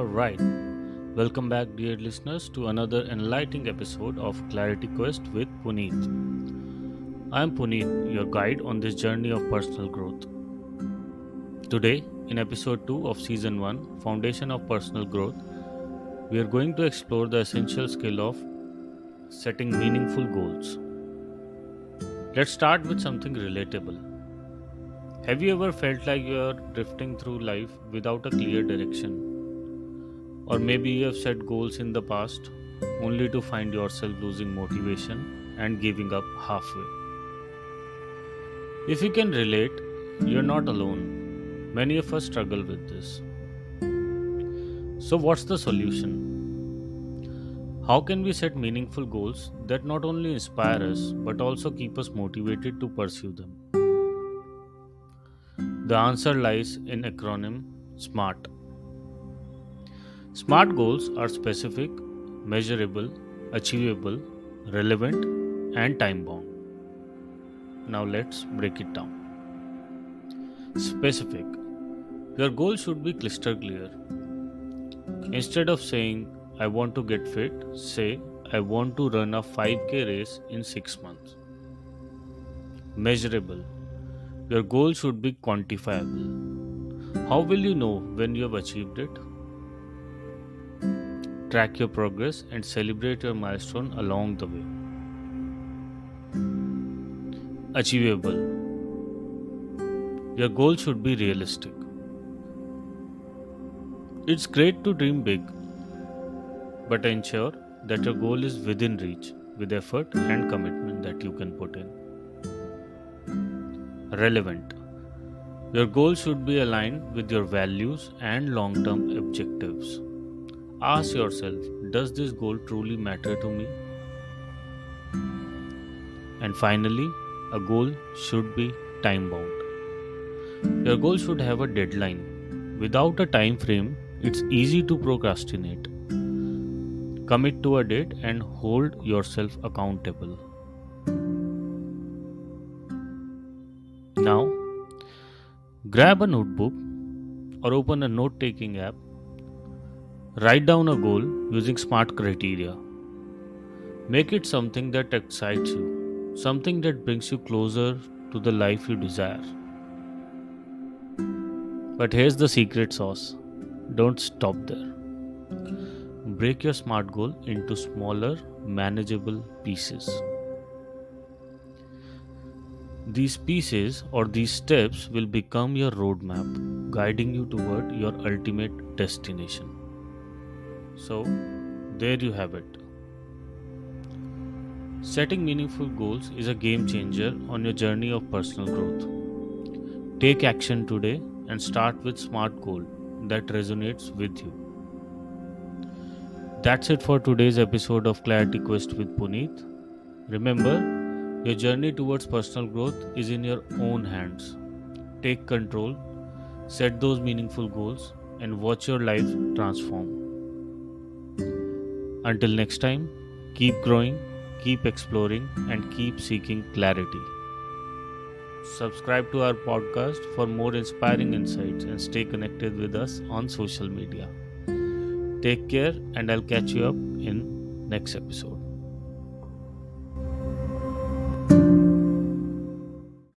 Alright, welcome back, dear listeners, to another enlightening episode of Clarity Quest with Puneet. I am Puneet, your guide on this journey of personal growth. Today, in episode 2 of season 1, Foundation of Personal Growth, we are going to explore the essential skill of setting meaningful goals. Let's start with something relatable. Have you ever felt like you are drifting through life without a clear direction? Or maybe you have set goals in the past only to find yourself losing motivation and giving up halfway. If you can relate, you're not alone. Many of us struggle with this. So, what's the solution? How can we set meaningful goals that not only inspire us but also keep us motivated to pursue them? The answer lies in acronym SMART. SMART goals are specific, measurable, achievable, relevant, and time bound. Now let's break it down. Specific. Your goal should be crystal clear. Instead of saying, I want to get fit, say, I want to run a 5K race in 6 months. Measurable. Your goal should be quantifiable. How will you know when you have achieved it? Track your progress and celebrate your milestone along the way. Achievable. Your goal should be realistic. It's great to dream big, but ensure that your goal is within reach with effort and commitment that you can put in. Relevant. Your goal should be aligned with your values and long term objectives. Ask yourself, does this goal truly matter to me? And finally, a goal should be time bound. Your goal should have a deadline. Without a time frame, it's easy to procrastinate. Commit to a date and hold yourself accountable. Now, grab a notebook or open a note taking app. Write down a goal using SMART criteria. Make it something that excites you, something that brings you closer to the life you desire. But here's the secret sauce. Don't stop there. Break your SMART goal into smaller, manageable pieces. These pieces or these steps will become your roadmap, guiding you toward your ultimate destination. So, there you have it. Setting meaningful goals is a game changer on your journey of personal growth. Take action today and start with SMART goal that resonates with you. That's it for today's episode of Clarity Quest with Puneet. Remember, your journey towards personal growth is in your own hands. Take control, set those meaningful goals, and watch your life transform. Until next time, keep growing, keep exploring, and keep seeking clarity. Subscribe to our podcast for more inspiring insights and stay connected with us on social media. Take care, and I'll catch you up in next episode.